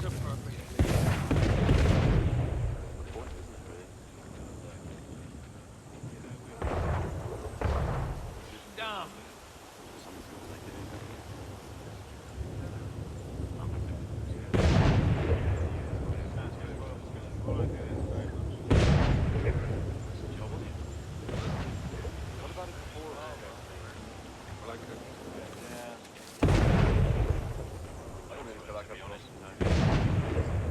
is a perfect place. The point isn't it, really? Down. Someone's gonna take it in. What about it before? Like a, Yeah. I don't really feel like I've lost, you know.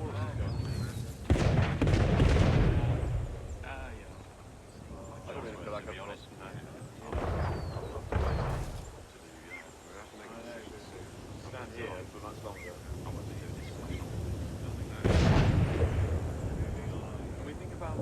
I don't even feel like I've honest. Stand here for much longer. Can we think about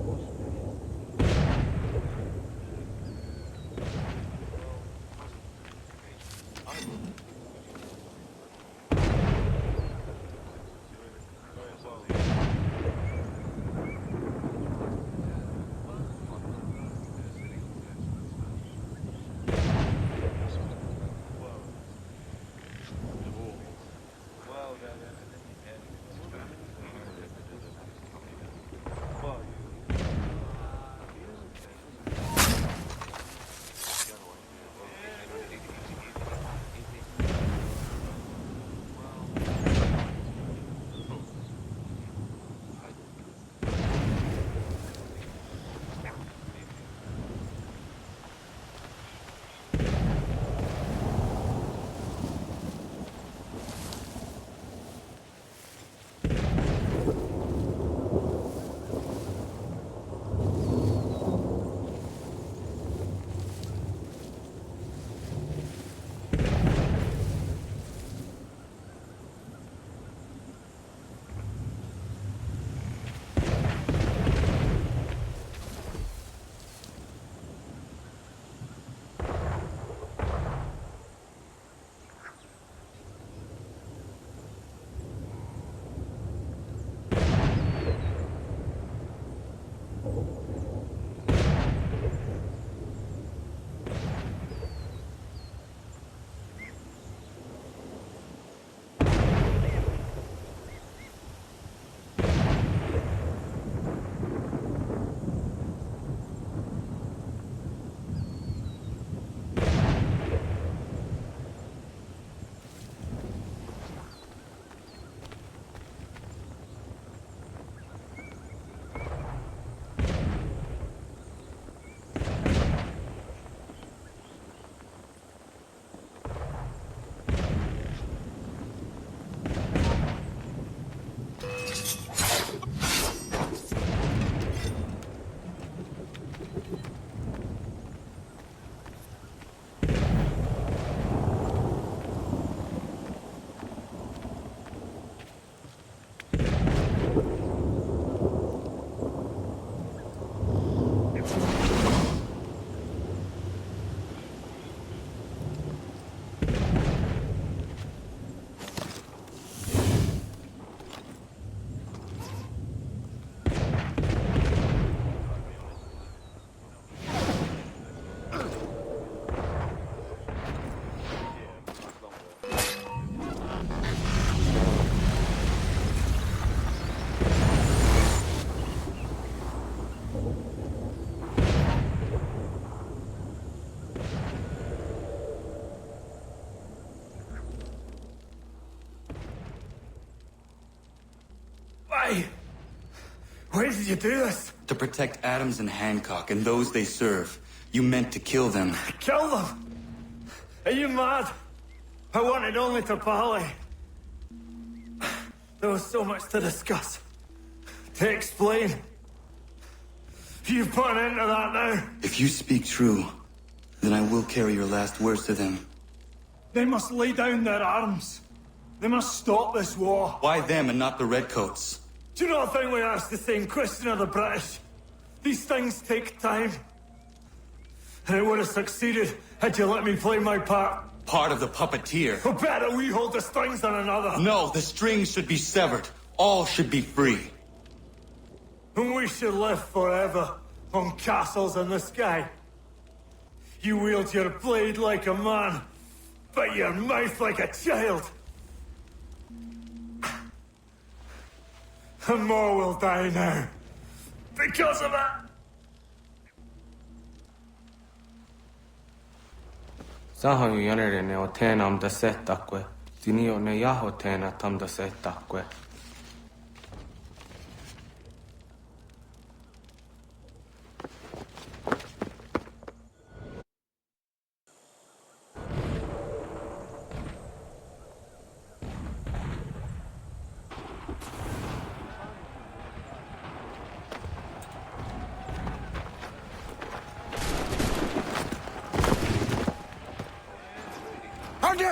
Why did you do this? To protect Adams and Hancock and those they serve. You meant to kill them. Kill them? Are you mad? I wanted only to parley. There was so much to discuss. To explain. You put an end to that now. If you speak true, then I will carry your last words to them. They must lay down their arms. They must stop this war. Why them and not the Redcoats? Do you not think we asked the same question of the British? These things take time. And it would have succeeded had you let me play my part. Part of the puppeteer. Or better, we hold the strings on another. No, the strings should be severed. All should be free. And we should live forever on castles in the sky. You wield your blade like a man, but your mouth like a child. And more will die now. Because of it! Sahoin jänerene o teenam da setakwe. Sinio ne jaho teena tam da setakwe.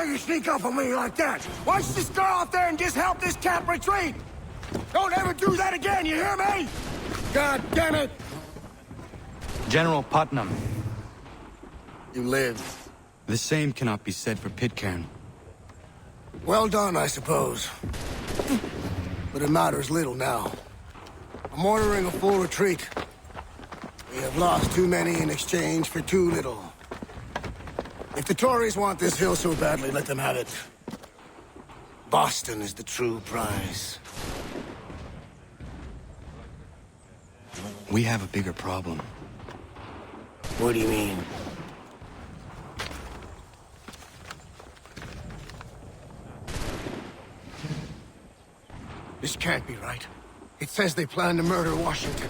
dare you sneak up on me like that? Why don't you just go out there and just help this camp retreat? Don't ever do that again, you hear me? God damn it! General Putnam. You live. The same cannot be said for Pitcairn. Well done, I suppose. But it matters little now. I'm ordering a full retreat. We have lost too many in exchange for too little. If the Tories want this hill so badly, let them have it. Boston is the true prize. We have a bigger problem. What do you mean? This can't be right. It says they plan to murder Washington.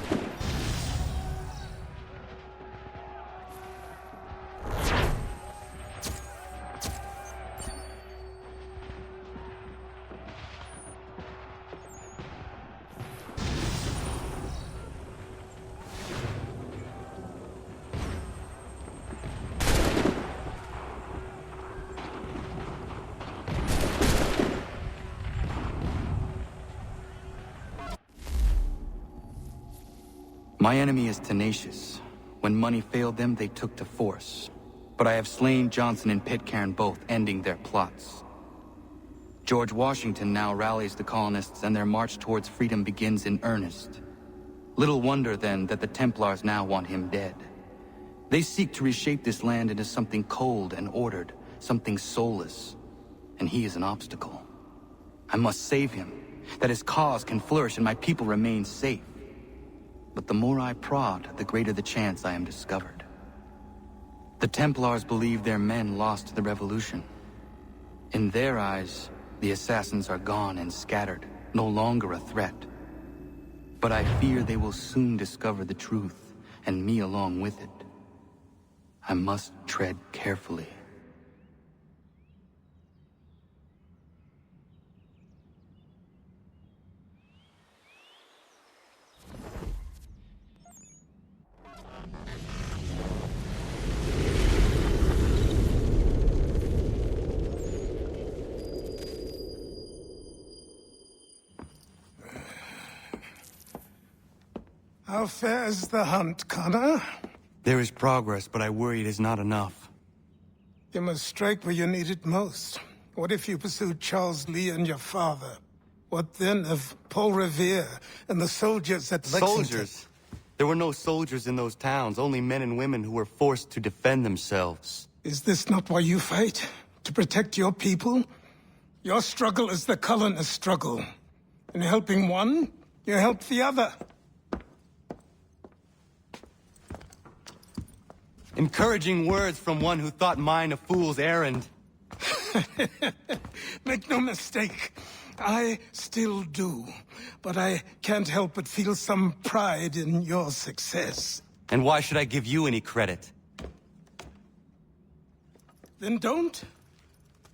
My enemy is tenacious. When money failed them, they took to force. But I have slain Johnson and Pitcairn both, ending their plots. George Washington now rallies the colonists, and their march towards freedom begins in earnest. Little wonder, then, that the Templars now want him dead. They seek to reshape this land into something cold and ordered, something soulless. And he is an obstacle. I must save him, that his cause can flourish and my people remain safe. But the more I prod, the greater the chance I am discovered. The Templars believe their men lost the revolution. In their eyes, the assassins are gone and scattered, no longer a threat. But I fear they will soon discover the truth, and me along with it. I must tread carefully. How fares the hunt, Connor? There is progress, but I worry it is not enough. You must strike where you need it most. What if you pursued Charles Lee and your father? What then of Paul Revere and the soldiers at Lexington? Soldiers? There were no soldiers in those towns, only men and women who were forced to defend themselves. Is this not why you fight? To protect your people? Your struggle is the colonists' struggle. In helping one, you help the other. Encouraging words from one who thought mine a fool's errand. Make no mistake, I still do. But I can't help but feel some pride in your success. And why should I give you any credit? Then don't.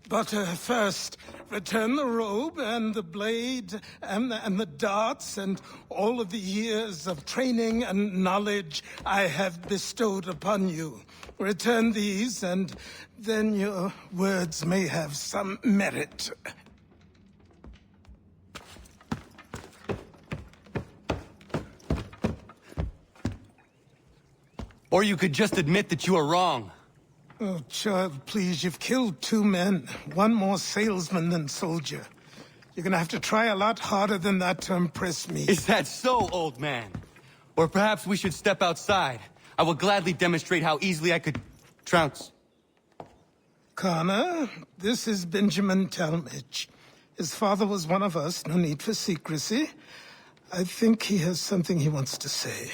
But first, return the robe and the blade and the darts and all of the years of training and knowledge I have bestowed upon you. Return these, and then your words may have some merit. Or you could just admit that you are wrong. Oh, child, please, you've killed 2 men. One more salesman than soldier. You're gonna have to try a lot harder than that to impress me. Is that so, old man? Or perhaps we should step outside. I will gladly demonstrate how easily I could trounce. Connor, this is Benjamin Talmadge. His father was one of us, no need for secrecy. I think he has something he wants to say.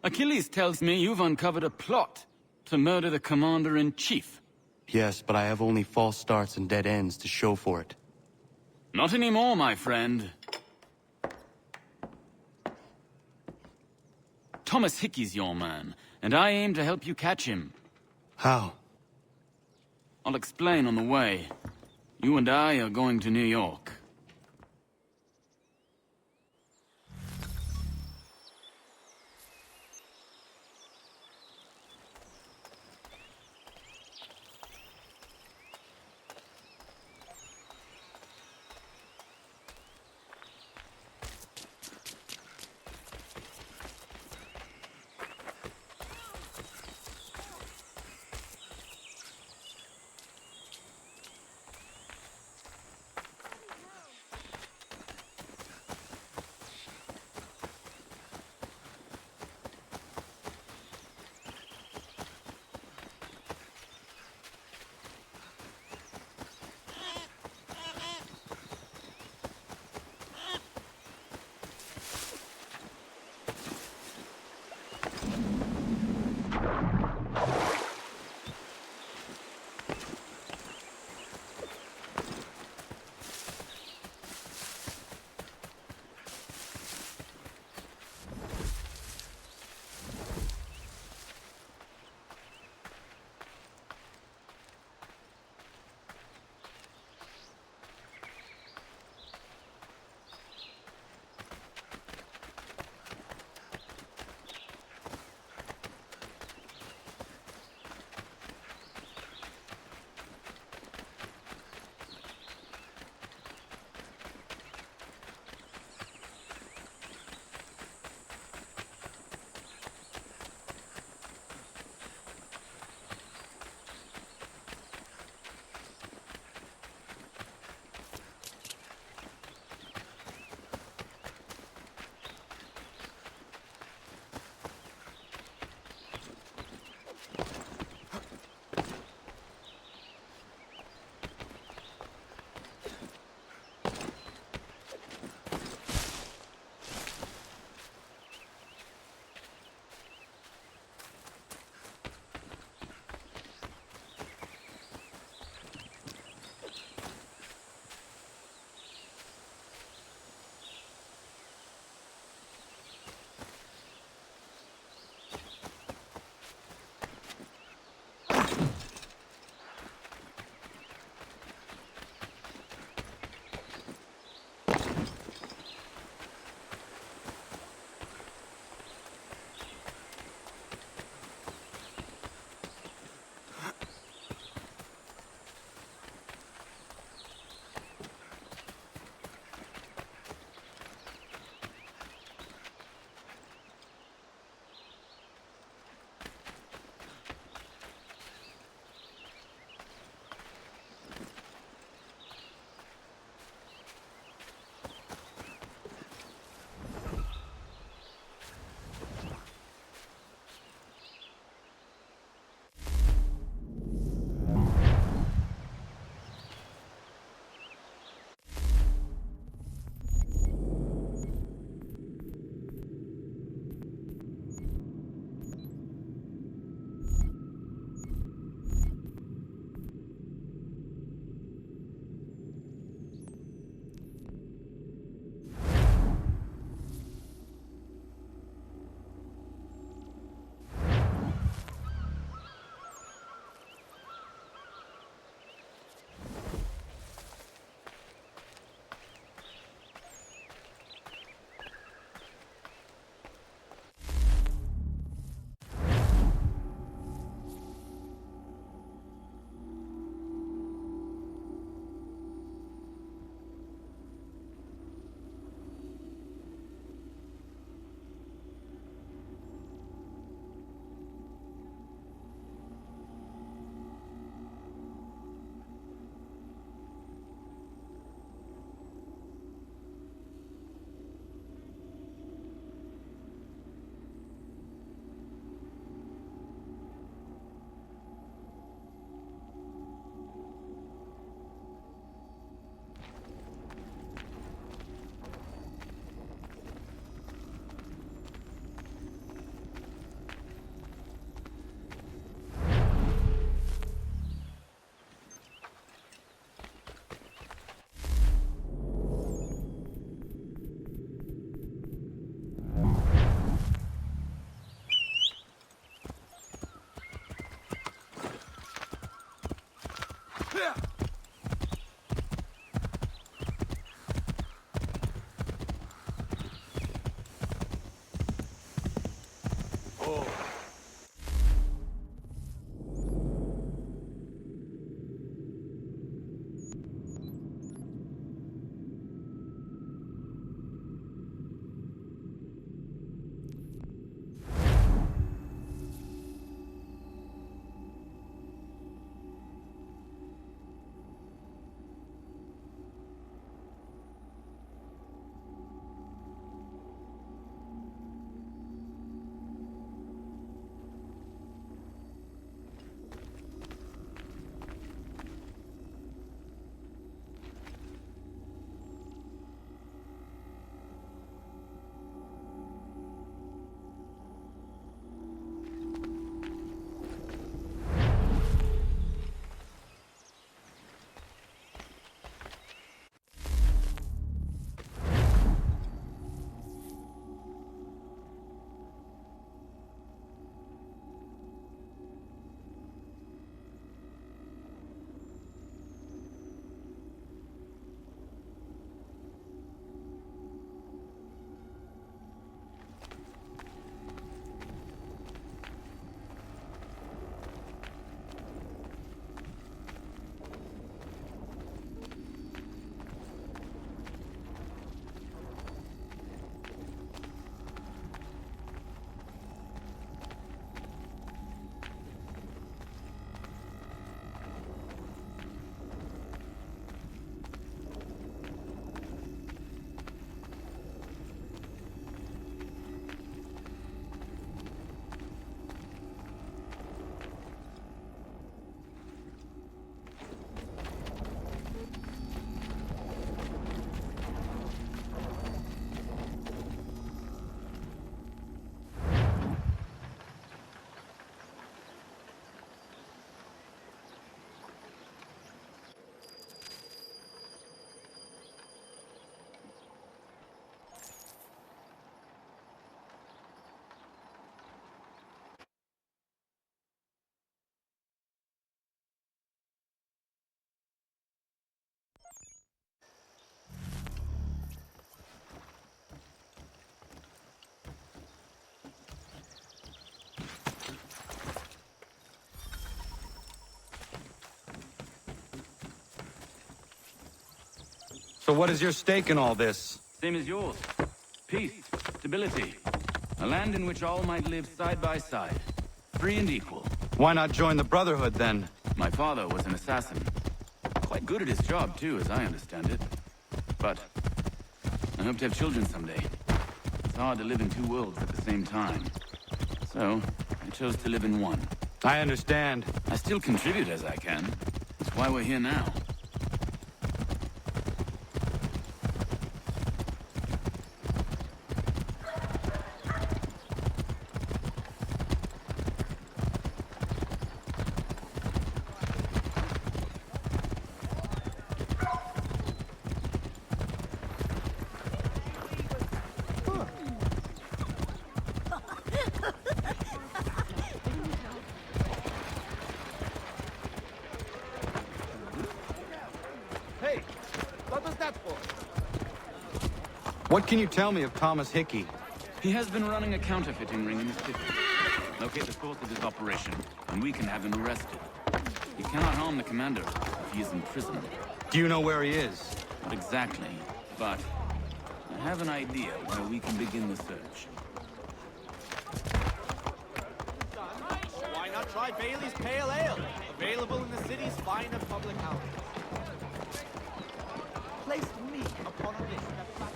Achilles tells me you've uncovered a plot to murder the Commander-in-Chief. Yes, but I have only false starts and dead ends to show for it. Not anymore, my friend. Thomas Hickey's your man, and I aim to help you catch him. How? I'll explain on the way. You and I are going to New York. So what is your stake in all this? Same as yours. Peace, stability. A land in which all might live side by side. Free and equal. Why not join the Brotherhood, then? My father was an assassin. Quite good at his job, too, as I understand it. But I hope to have children someday. It's hard to live in two worlds at the same time. So, I chose to live in one. I understand. I still contribute as I can. That's why we're here now. What can you tell me of Thomas Hickey? He has been running a counterfeiting ring in the city. Locate the source of his operation, and we can have him arrested. He cannot harm the commander if he is in prison. Do you know where he is? Not exactly, but I have an idea where we can begin the search. Why not try Bailey's Pale Ale? Available in the city's finest public house. Place me upon a list that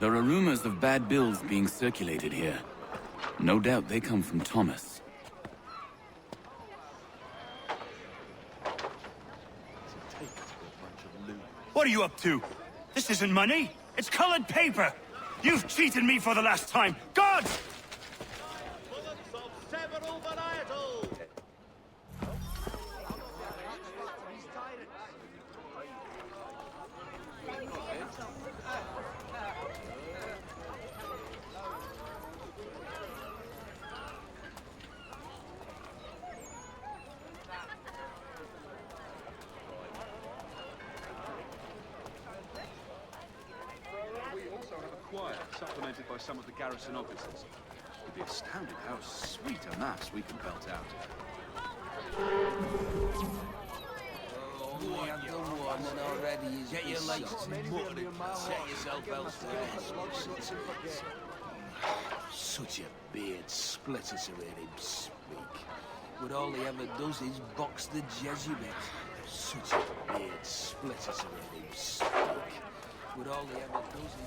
There are rumors of bad bills being circulated here. No doubt they come from Thomas. What are you up to? This isn't money. It's colored paper. You've cheated me for the last time. God! Bullets of several varietals. We also have a choir, supplemented by some of the garrison officers. You'd be astounded how sweet a mass we can belt out. Only I've done one and already is get your legs muttering and set yourself elsewhere. Such a beard splitter to hear him speak. But all he ever does is box the Jesuit. Such a beard splitter to hear him speak. But all he ever does is...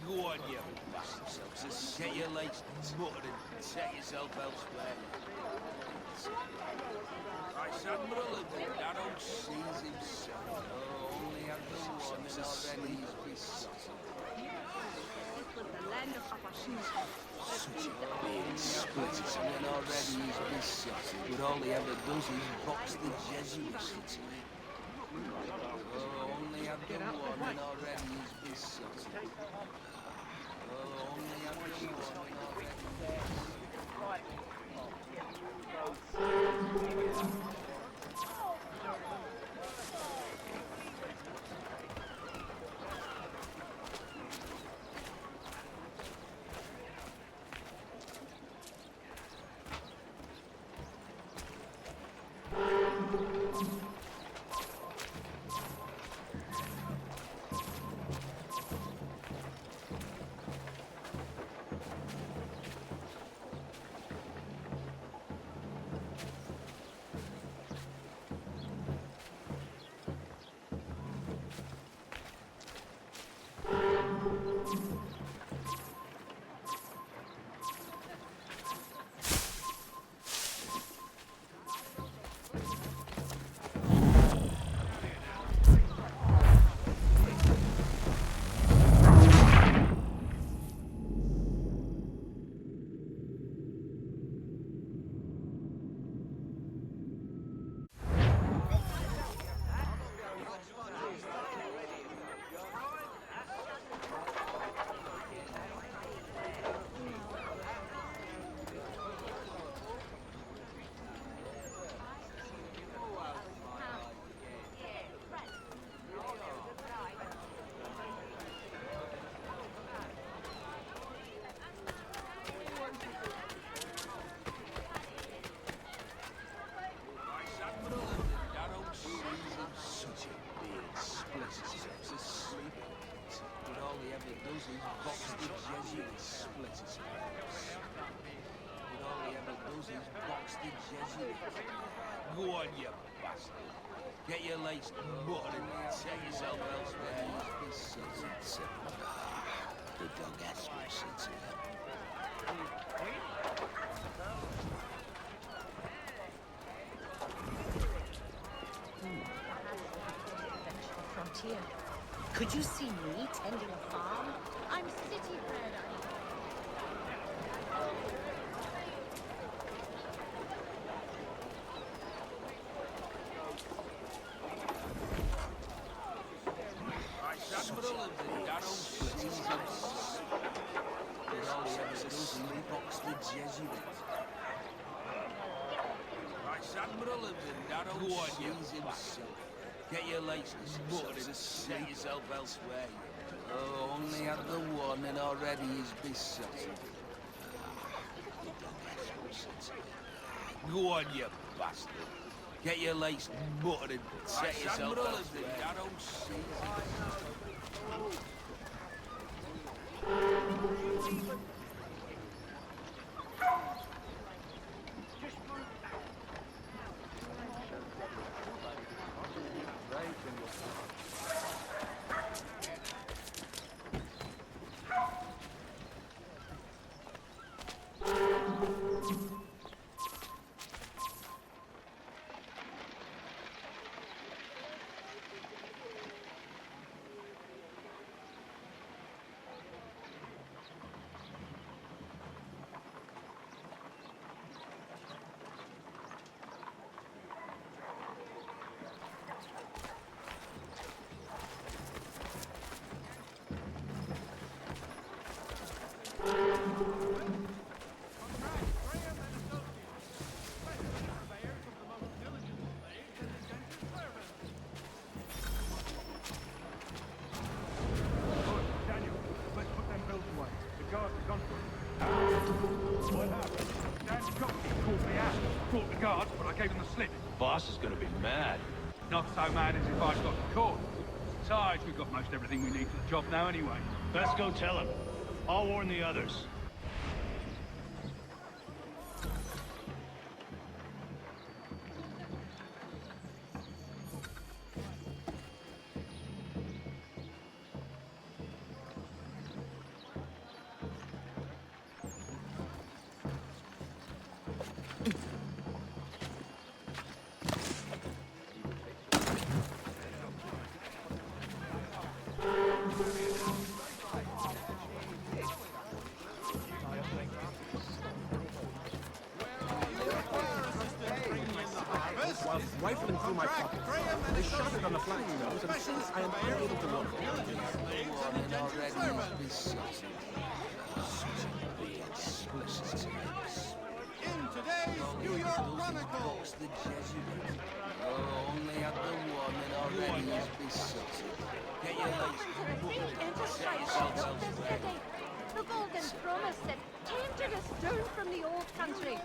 Go on, you bastard. Get your legs muttering and set yourself elsewhere. Admiral of the Darrow sees himself. Oh, only have the one already is besotted. Such a beard splitters and already is besotted. But all he ever does is box the Jesuits into it. Oh, only have the one and already is besotted. Oh, only have the one and already is besotted. Go on, you bastard. Get your legs muttering and set yourself elsewhere. The dog has to sit here. Frontier. Could you see me tending a farm? I'm city bred. Get your legs muttering and set yourself elsewhere. Oh, only had the one and already is besotted. Go on, you bastard. Get your legs buttered and set yourself elsewhere. I don't see Boss is gonna be mad. Not so mad as if I've got caught. Besides, we've got most everything we need for the job now anyway. Let's go tell him. I'll warn the others. Rifling through my pockets. They shot it on the flank nose, and since I am unable to walk. In today's New York Chronicles, the Jesuit. Oh, only at the woman already is besotted. Get your legs buttered. Set yourself elsewhere. The golden promise that tempted us down from the old country.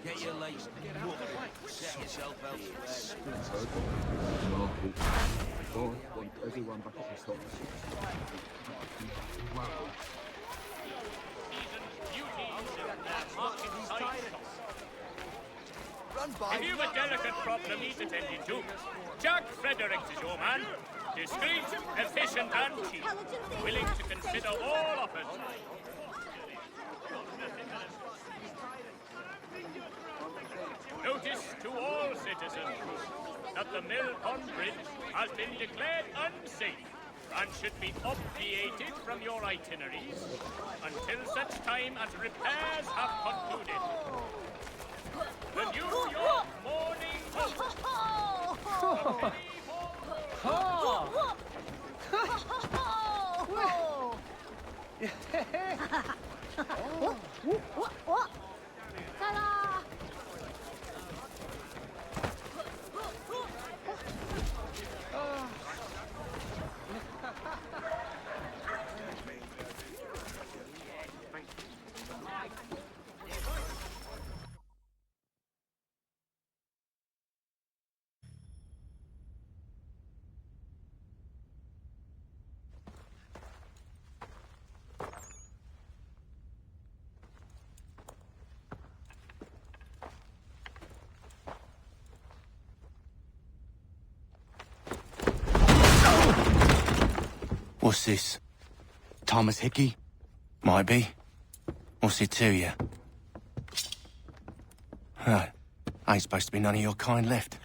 Get your legs buttered. Set yourself elsewhere. Want everyone back at the top. If you've a delicate problem he's attending to, Jack Fredericks is your man. Discreet, efficient, and cheap. Willing to consider all offers. Notice to all citizens that the Mill Pond Bridge has been declared unsafe and should be obviated from your itineraries until such time as repairs have concluded. The New York Morning Post. Ta-da! What's this? Thomas Hickey? Might be. What's it to you? Right. Ain't supposed to be none of your kind left.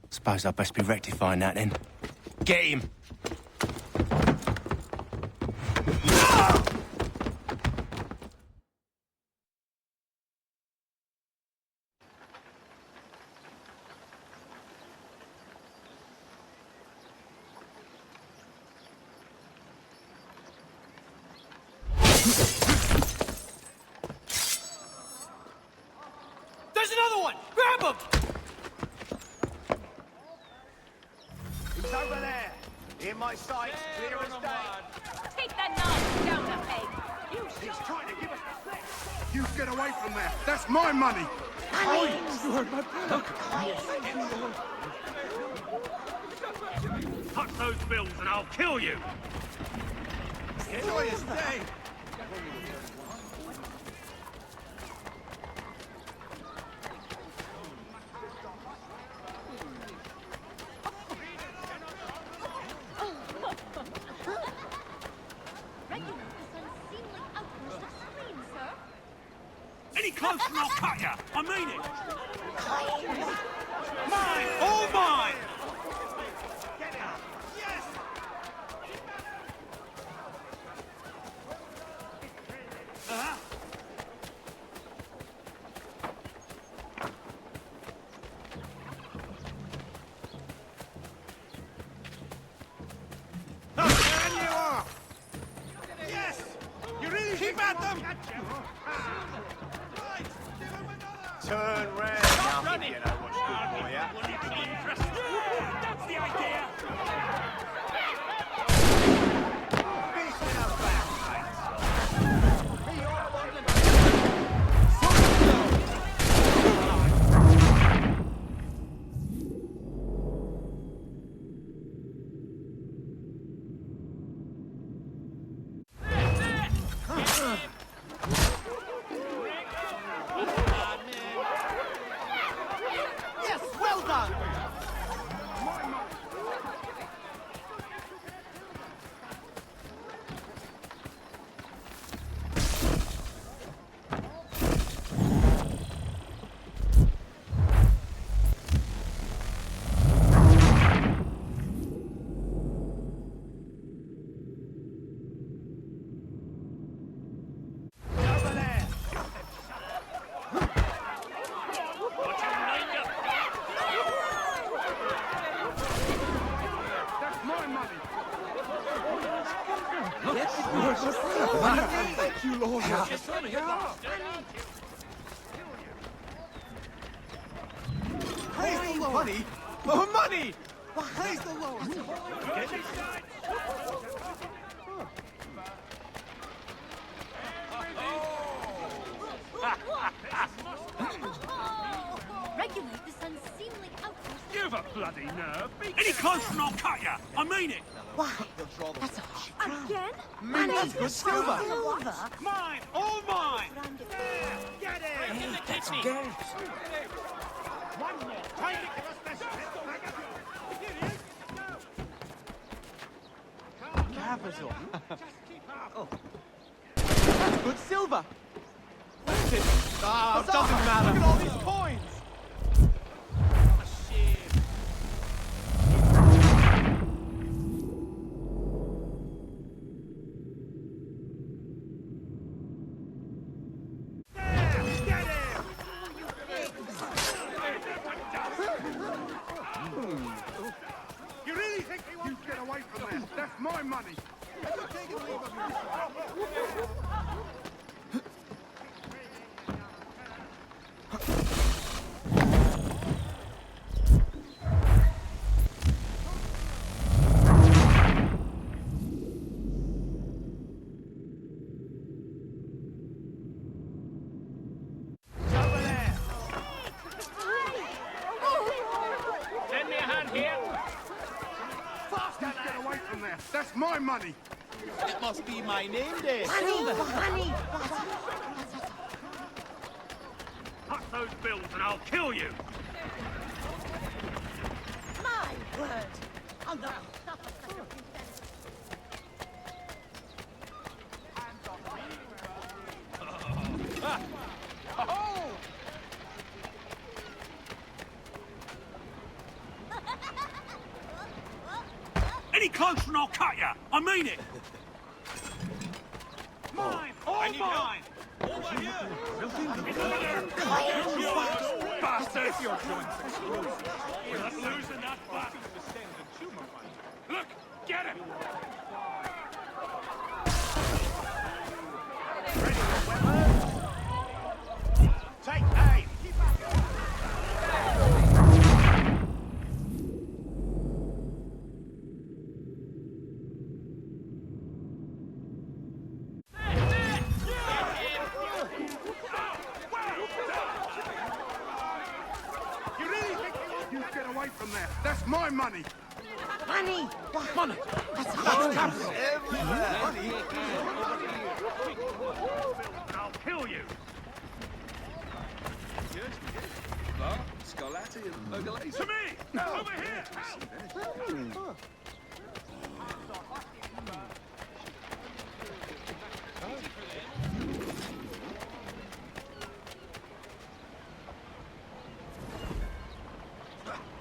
Suppose I'd best be rectifying that then. Get him! There's another one! Grab him! He's over there. In my sight, clear as day. Take that knife down the peg. He's trying to give us the flesh. You get away from there. That's my money. You heard my brother. Touch those bills and I'll kill you! Enjoy your stay. Any closer and I'll cut ya! I mean it! Mine! All mine! Keep at them! Turn round. Stop Now, running! you know what's good for you. That's the idea! Beast in our back, mate. Be all on the Yes, well done! over there. What you lined up? That's my money. Thank you, Lord. You're swimming a bastard, aren't you? Praise the Lord. Money? Oh, money! Praise the Lord. Get inside! Regulate this unseemly outburst. You've a bloody nerve! Any closer and I'll cut ya! I mean it! Why? That's a again? Man, that's good silver. Mine! All mine! Get him! That's One more. Try to give us this. Capital. Oh. That's good silver. Where's it? Ah, it doesn't matter. Look at all these coins. You really think he wants to get away from there? That's my money. Lend me a hand here! You get away from there. That's my money. It must be my name day. Honey! Cut those bills and I'll kill you! My word! Oh, no. Oh! Any closer and I'll cut ya! I mean it! Mine! All mine! Over here! Bastard! We're not losing that bat! Look! Get him! Take aim! You really think you get away from there? That's my money! Money! What? Money! That's I'll kill you! Yes, we did. Bar, Scarlatti, and Burgalaise. To me! Over here! Help!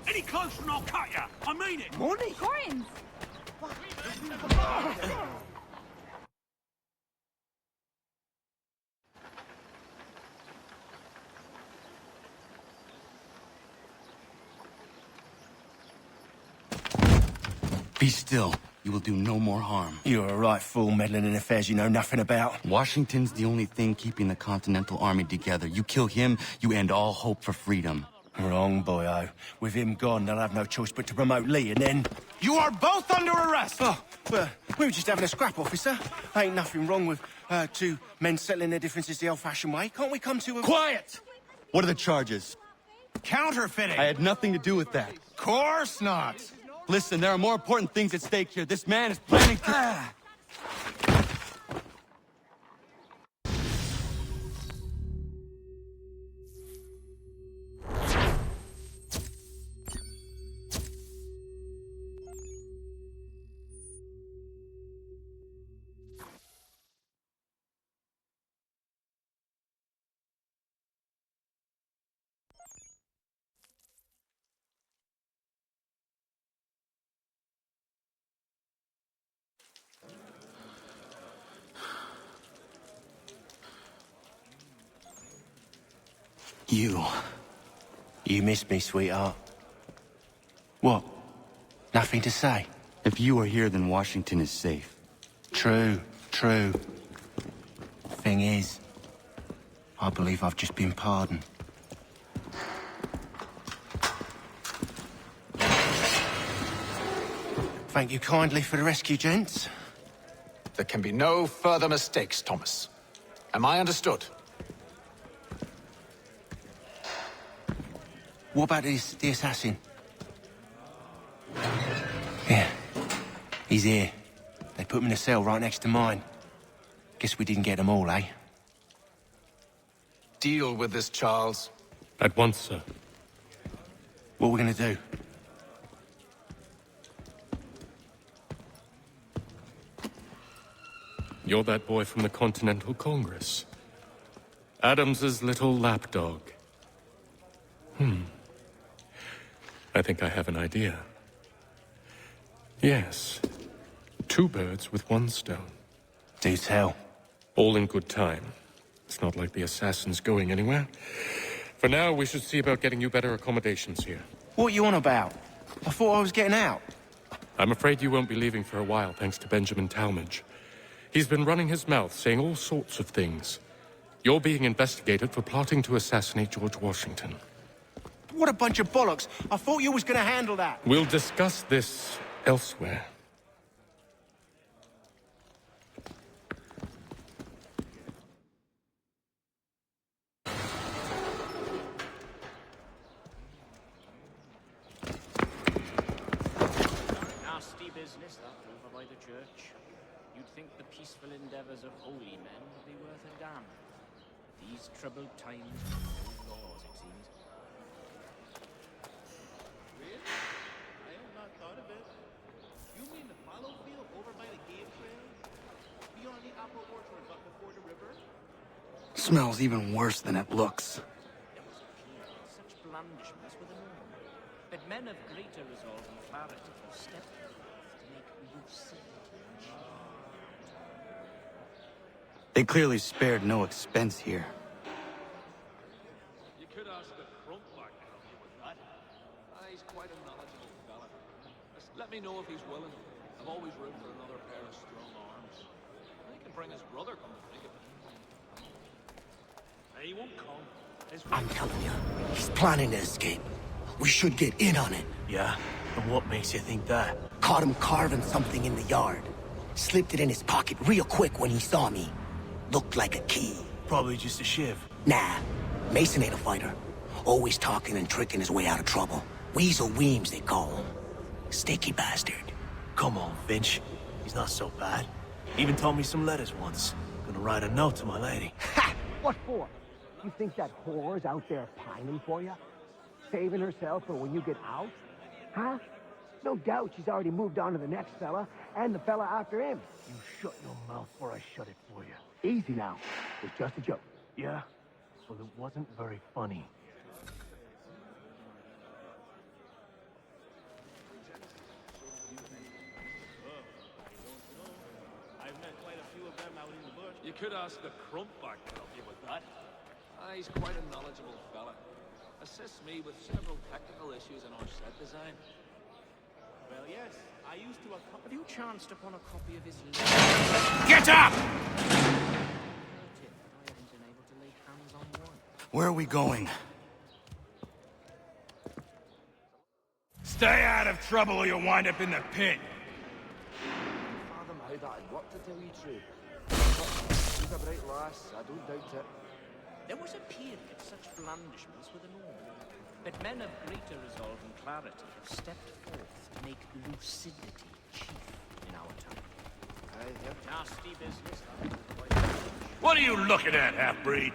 Any closer and I'll cut ya! I mean it! Money? Coins! Be still. You will do no more harm. You're a right fool meddling in affairs you know nothing about. Washington's the only thing keeping the Continental Army together. You kill him, you end all hope for freedom. Wrong, boyo. With him gone, they'll have no choice but to promote Lee, and then... You are both under arrest! Oh, well, we were just having a scrap, officer. Ain't nothing wrong with two men settling their differences the old-fashioned way. Can't we come to a... Quiet! What are the charges? Counterfeiting! I had nothing to do with that. Course not! Listen, there are more important things at stake here. This man is planning to... You missed me, sweetheart. What? Nothing to say? If you are here, then Washington is safe. True. Thing is, I believe I've just been pardoned. Thank you kindly for the rescue, gents. There can be no further mistakes, Thomas. Am I understood? What about the assassin? Yeah, he's here. They put him in a cell right next to mine. Guess we didn't get them all, eh? Deal with this, Charles. At once, sir. What are we gonna do? You're that boy from the Continental Congress. Adams's little lapdog. I think I have an idea. Yes. 2 birds with 1 stone. Do tell. All in good time. It's not like the assassin's going anywhere. For now, we should see about getting you better accommodations here. What are you on about? I thought I was getting out. I'm afraid you won't be leaving for a while, thanks to Benjamin Talmadge. He's been running his mouth, saying all sorts of things. You're being investigated for plotting to assassinate George Washington. What a bunch of bollocks. I thought you was gonna handle that. We'll discuss this elsewhere. Nasty business, that over by the church. You'd think the peaceful endeavors of holy men would be worth a damn. These troubled times have no laws, it seems. Really? I have not thought of it. You mean the fallow field over by the game trail? Beyond the apple orchard but before the river? Smells even worse than it looks. Such blandishments were the norm. But men of greater resolve and clarity have stepped forth to make lucidity. They clearly spared no expense here. You could ask the crump back to help you with that. He's quite a knowledgeable fella. Let me know if he's willing. I've always room for another pair of strong arms. He can bring his brother, come to think of it. He won't come. I'm telling you, he's planning to escape. We should get in on it. Yeah? And what makes you think that? Caught him carving something in the yard. Slipped it in his pocket real quick when he saw me. Looked like a key. Probably just a shiv. Nah, Mason ain't a fighter. Always talking and tricking his way out of trouble. Weasel Weems, they call him. Sticky bastard. Come on, Finch. He's not so bad. Even told me some letters once. Gonna write a note to my lady. Ha! What for? You think that whore's out there pining for you? Saving herself for when you get out? Huh? No doubt she's already moved on to the next fella, and the fella after him. You shut your mouth or I shut it for you. Easy now. It's just a joke. Yeah? Well, it wasn't very funny. I've met quite a few of them out in the bush. You could ask the crump back to help you with that. He's quite a knowledgeable fella. Assists me with several technical issues in our set design. Well, yes, I used to have you chanced upon a copy of his Get up! I haven't been able to lay hands on one. Where are we going? Stay out of trouble or you'll wind up in the pit. Fathom how that'd work, to tell you true. But she's a bright lass, I don't doubt it. There was a period such blandishments were the norm. But men of greater resolve and clarity have stepped forth to make lucidity chief in our time. Nasty business. What are you looking at, half-breed?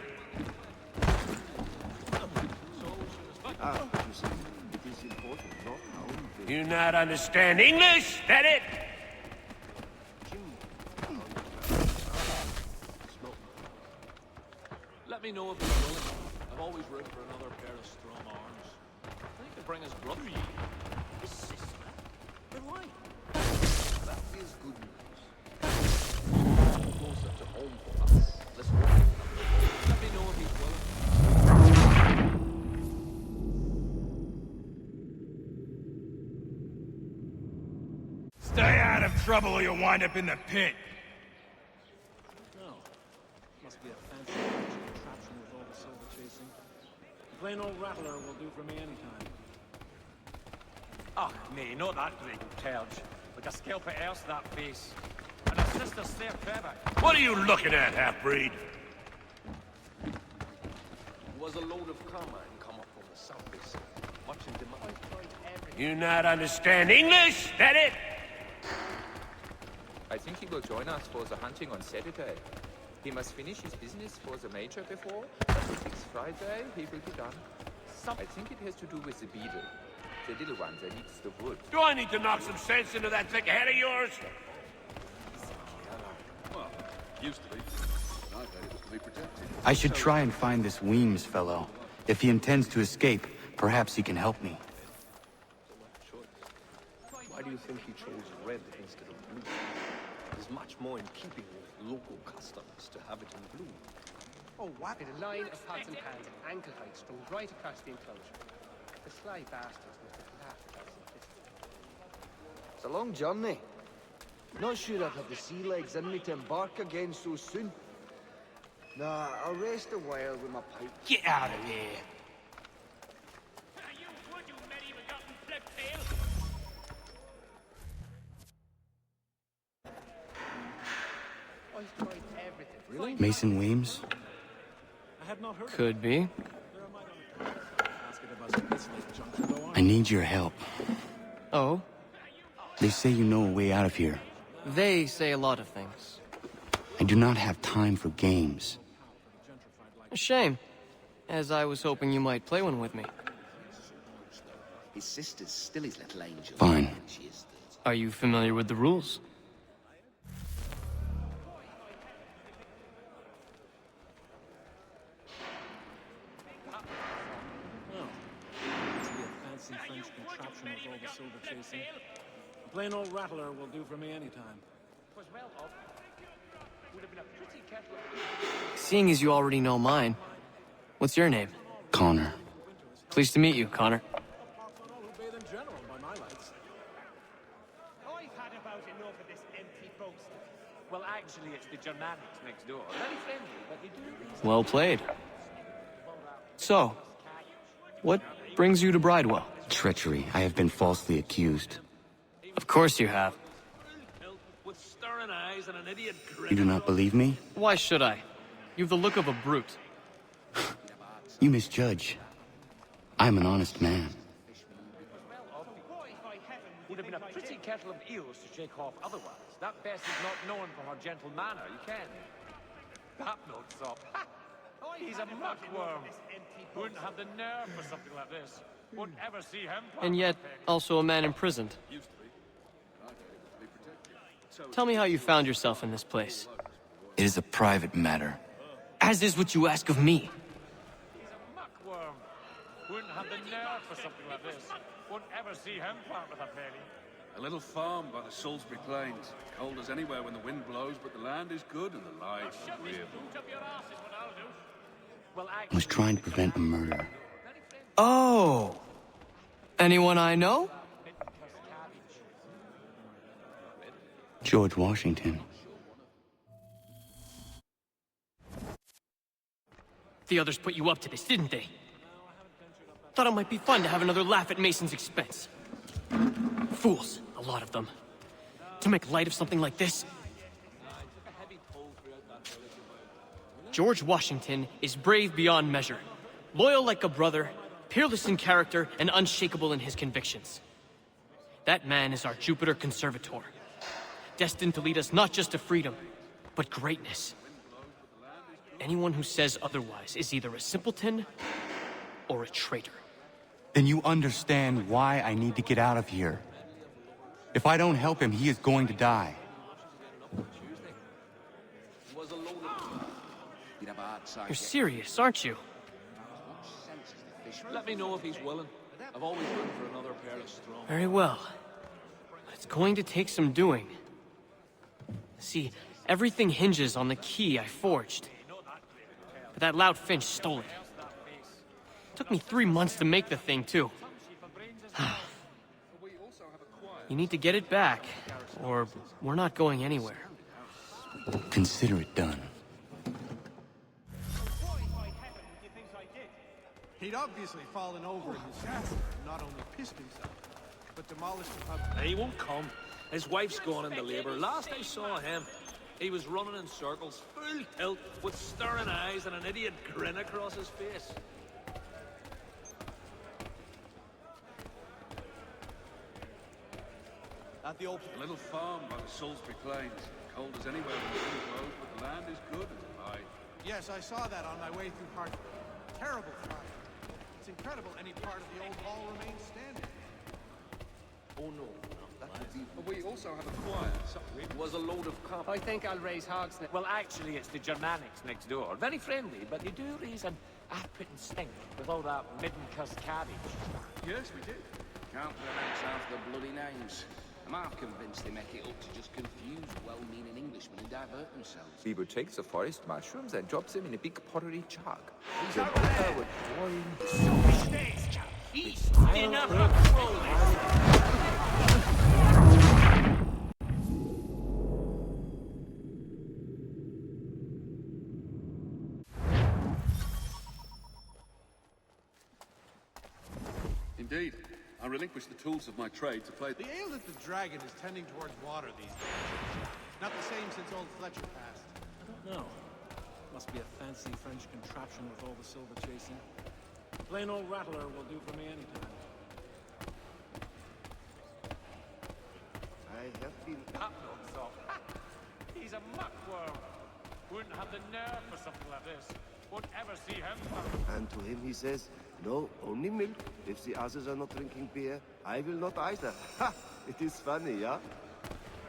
It is important not how You not understand English? That it? Let me know if he's willing. I've always room for another pair of strong arms. He can bring his brother. His sister? But why? That is good news. Closer to home for us. Let's go. Let me know if he's willing. Stay out of trouble or you'll wind up in the pit. No. Must be a fancy contraption with all the silver chasing. A plain old rattler will do for me anytime. Ah, nay, not that great terge. Like a scalper else, that face. And her sister's there clever. What are you looking at, half-breed? Was a load of carmine come up from the surface. Much in demand. You not understand English? That it? I think he will join us for the hunting on Saturday. He must finish his business for the major before, but if it's Friday, he will be done. I think it has to do with the beetle. The little one that eats the wood. Do I need to knock some sense into that thick head of yours? Well, used to be. I bet it was to be protected. I should try and find this Weems fellow. If he intends to escape, perhaps he can help me. Why do you think he chose red instead of blue? It is much more in keeping with local customs to have it in blue. Oh, what? A line of pots and pans at ankle height strung right across the enclosure. The sly bastards must have laughed at us in distance. It's a long journey. Not sure I'd have the sea legs in me to embark again so soon. Nah, I'll rest a while with my pipe. Get out of here! I've tried everything. Really? Mason Weems? I had not heard of Could be. I need your help. Oh? They say you know a way out of here. They say a lot of things. I do not have time for games. A shame, as I was hoping you might play one with me. His sister's still his little angel. Fine. She is. Are you familiar with the rules? French contraption with all the silver chasing. A plain old rattler will do for me anytime. Was well up. Would have been a pretty kettle. Seeing as you already know mine, what's your name? Connor. Pleased to meet you, Connor. I've had about enough of this empty boast. Well, actually, it's the Germanics next door. Very friendly, but you do these... Well played. So, what brings you to Bridewell? Treachery. I have been falsely accused. Of course you have. With staring eyes and an idiot grin. You do not believe me? Why should I? You've the look of a brute. You misjudge. I'm an honest man. Would have been a pretty kettle of eels to shake off otherwise. That Bess is not known for her gentle manner, you can. That note's up. He's a muckworm. Wouldn't have the nerve for something like this. Wouldn't ever see him. And yet, also a man imprisoned. Tell me how you found yourself in this place. It is a private matter. As is what you ask of me. Muckworm. Wouldn't have the nerve for something like this. Wouldn't ever see him part with a penny. A little farm by the Salisbury Plains. Cold as anywhere when the wind blows, but the land is good and the life agreeable. I was trying to prevent a murder. Oh! Anyone I know? George Washington. The others put you up to this, didn't they? Thought it might be fun to have another laugh at Mason's expense. Fools, a lot of them. To make light of something like this. George Washington is brave beyond measure, loyal like a brother, peerless in character, and unshakable in his convictions. That man is our Jupiter Conservator, destined to lead us not just to freedom, but greatness. Anyone who says otherwise is either a simpleton or a traitor. Then you understand why I need to get out of here. If I don't help him, he is going to die. You're serious, aren't you? Let me know if he's willing. I've always room for another pair of strong. Very well. But it's going to take some doing. See, everything hinges on the key I forged. But that loud Finch stole it. Took me 3 months to make the thing, too. You need to get it back, or we're not going anywhere. Consider it done. He'd obviously fallen over in his castle, and not only pissed himself, but demolished the pub. He won't come. His wife's gone into labor. Last I saw him, he was running in circles, full tilt, with staring eyes and an idiot grin across his face. At the old little farm by the Salisbury Plains. Cold as anywhere when the wind blows, but the land is good and the life. Yes, I saw that on my way through Hartford. Terrible fire. It's incredible any part of the old hall remains standing. Oh no, that would be... But we also have a choir. It was a load of cop. I think I'll raise hogs now. Well, actually, it's the Germanics next door. Very friendly, but you do raise an appetite stink with all that midden-cuss cabbage. Yes, we did. Can't pronounce half the bloody names. I'm half convinced they make it up to just confuse well-meaning Englishmen and divert themselves. Weaver takes the forest mushrooms and drops them in a big pottery jug. Then Walker would join... Enough of trolling! Indeed. I relinquish the tools of my trade to play... The ale at the Dragon is tending towards water these days. Not the same since old Fletcher passed. I don't know. Must be a fancy French contraption with all the silver chasing. A plain old rattler will do for me anytime. I have been... That note's off. He's a muckworm. Wouldn't have the nerve for something like this. Won't ever see him. And to him he says, no, only milk. If the others are not drinking beer, I will not either. Ha! It is funny, yeah?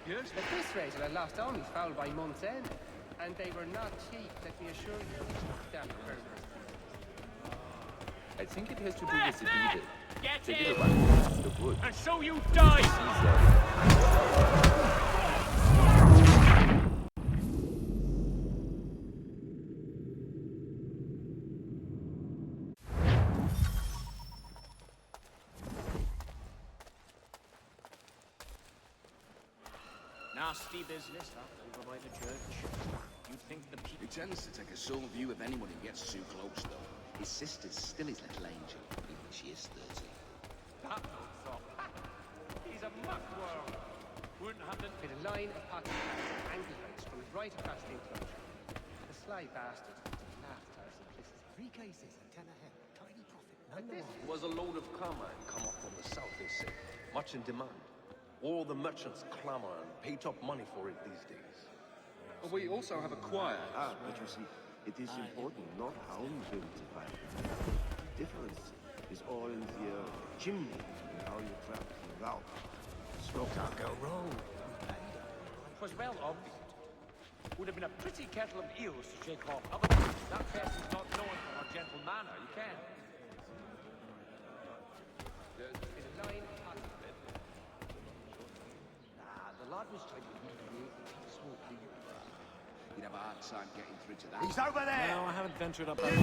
Yes. The fish raiser had lost only foul by month's end. And they were not cheap, let me assure you. Damn burners. I think it has to do with the beadle. Get The in! little one cuts the wood. And so you die! Nasty business, that, over by the church. You'd think the people... He tends to take a soul view of anyone who gets too close, though. His sister's still his little angel, even when she is 30. That looks off. He's a muckworm. Wouldn't have the... With a line of pots and ankle heights from right across the enclosure. The sly bastard laughed at our simplicity. 3 cases and 10 ahead. Tiny profit. But this was a load of carmine come up from the south, they say. Much in demand. All the merchants clamor and pay top money for it these days. But we also have a choir. But you see, it is important not how you build the fire. The difference is all in the chimney and how you trap the route. Smoke can't go wrong. Was well obvious. Would have been a pretty kettle of eels to shake off. Otherwise, that person's not known for our gentle manner. You can. There's a line of pots. The lad was trying to recreate the peaceful thing. You'd have a hard time getting through to that. He's over there! No, I haven't ventured up that way.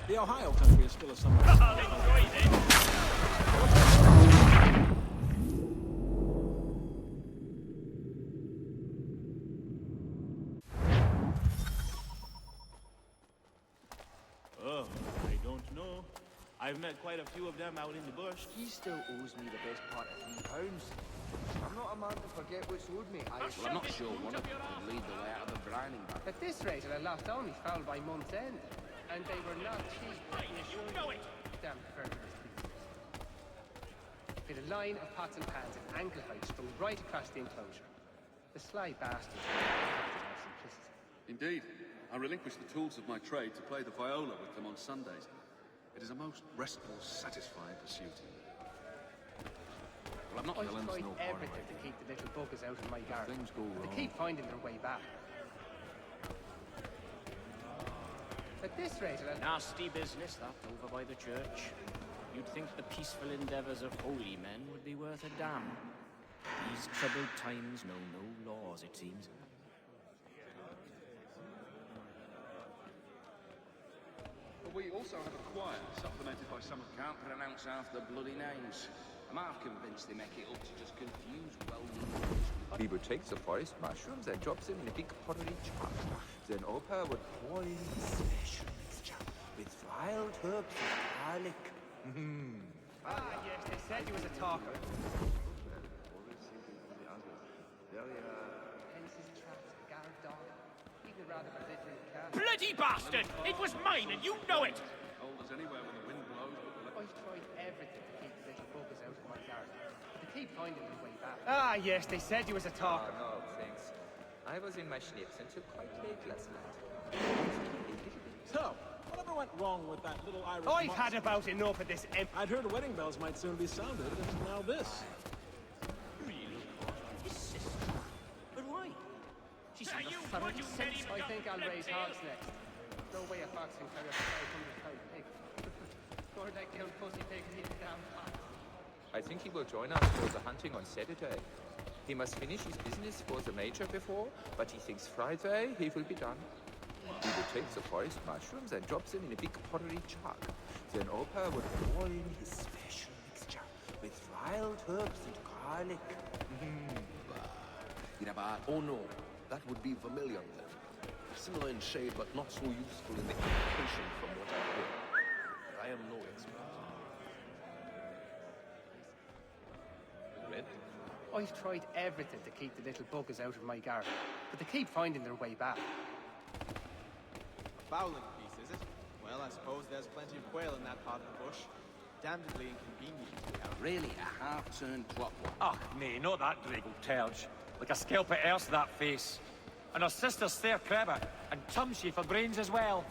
The Ohio country is full of some... I'll enjoy this. Oh, I don't know. I've met quite a few of them out in the bush. He still owes me the best part of £3. I'm not a man to forget what's owed me. Well, I'm not sure one of them would lead the way out of the brining bag. At this rate, a lot only foul by month's end. And they were not cheap. You know it! Damn perverse beasts. With a line of pots and pans at ankle height strung right across the enclosure. The sly bastards laughed at our simplicity. Indeed. I relinquish the tools of my trade to play the viola with them on Sundays. It is a most restful, satisfying pursuit. Well, I'm not I've villains, tried no everything to keep the little buggers out of my garden. Things go wrong. They keep finding their way back. At this rate, Nasty business, that, over by the church. You'd think the peaceful endeavors of holy men would be worth a damn. These troubled times know no laws, it seems. But we also have a choir, supplemented by some of... Can't pronounce half the bloody names. I'm half convinced they make it up to just confuse well-meaning. He would take the forest mushrooms and drop them in a big pottery jar. Then Opa would pour in his special mixture with wild herbs and garlic. Ah, yes, they said you was a talker. Pences, traps, a guard dog. Even a rather belligerent cat. Bloody bastard! It was mine, and you know it! Hold us anywhere when the wind blows, but I've tried everything to keep the little buggers out of my garden. But they keep finding their way back. Ah, yes, they said you was a talker. No, thanks. I was in my schnips until quite late last night. So, whatever went wrong with that little Irish... I've had about enough of this I'd heard wedding bells might soon be sounded, and now this. Really? His sister? But why? She's had a thoroughly sense. I think I'll raise hogs next. No way a fox can carry a 500-pound pig. Or that young pussy pig can eat a damn pot. I think he will join us for the hunting on Saturday. He must finish his business for the major before, but he thinks Friday he will be done. He would take the forest mushrooms and drop them in a big pottery jug. Then Opa would pour in his special mixture with wild herbs and garlic. You'd have a hard... Oh no, that would be vermilion then. Similar in shade, but not so useful in the application from what I hear. I am no expert. Red? I've tried everything to keep the little buggers out of my garden, but they keep finding their way back. A fowling piece, is it? Well, I suppose there's plenty of quail in that part of the bush. Damnedly inconvenient. Really, a half-turned clockwork. Ach, nee, not that draggle terge. Like a scalp of earth, that face. And her sister's there crabber, and tumsy for brains as well.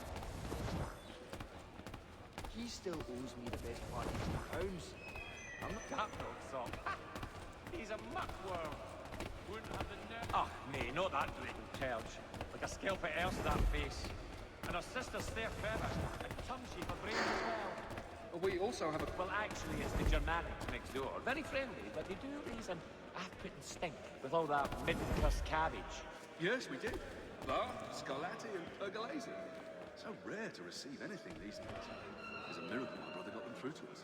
He still owes me the best part of £3. I'm not that milksop. He's a muckworm. Wouldn't have the nerve. Ach, nee, not that draggle terge. Like a scalp of earth, that face. And her sister's there crabber, and tumsy for brains as well. We also have a... Well, actually, it's the Germanics next door. Very friendly, but they do raise an half-bitten stink with all that mid-crust cabbage. Yes, we did. Lar, scarlatti, and pergolesi. So rare to receive anything these days. It's a miracle my brother got them through to us.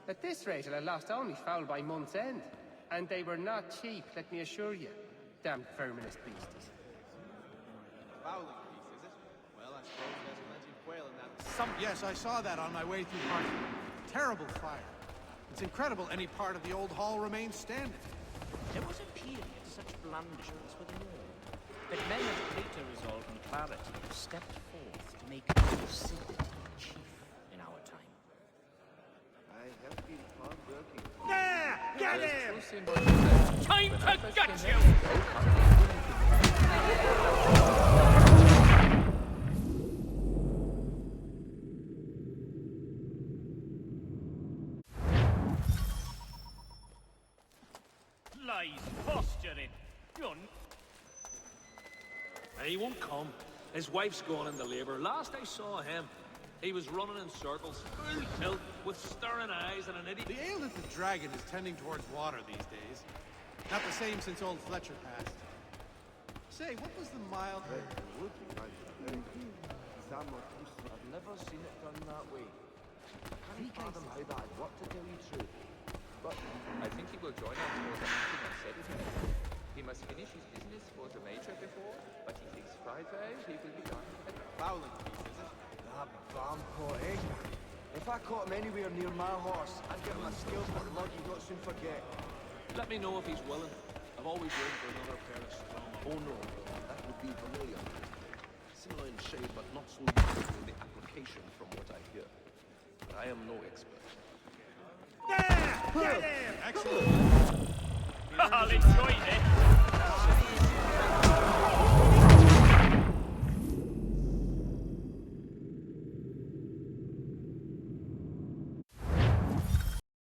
At this rate, I'll have lost only fowl by month's end. And they were not cheap, let me assure you. Damn verminous beasties. Fowling piece, is it? Well, I suppose there's plenty of quail in that. Yes, I saw that on my way through Parkland. Terrible fire. It's incredible any part of the old hall remains standing. There was a period such blandishments were the norm. But men of greater resolve and clarity have stepped forth to make lucidity chief in our time. I have been hard working. There! Get him! Time to get you! Lies, posturing. He won't come. His wife's gone into labor. Last I saw him, he was running in circles, full tilt, with staring eyes and an idiot. The ale at the Dragon is tending towards water these days. Not the same since old Fletcher passed. Say, what was the mild... I've never seen it done that way. I can't fathom how that'd work, to tell you the truth. But I think he will join us for the hunting on Saturday. He must finish his business for the Major before, but he thinks Friday he will be done. Fowling piece, is it? That vampire, eh? If I caught him anywhere near my horse, I'd give him a skills for blood he'd not soon forget. Let me know if he's willing. I've always room for another pair of strong. Oh no, that would be vermilion. Similar in shade, but not so useful in the application from what I hear. But I am no expert. There! Get him! Excellent. All it's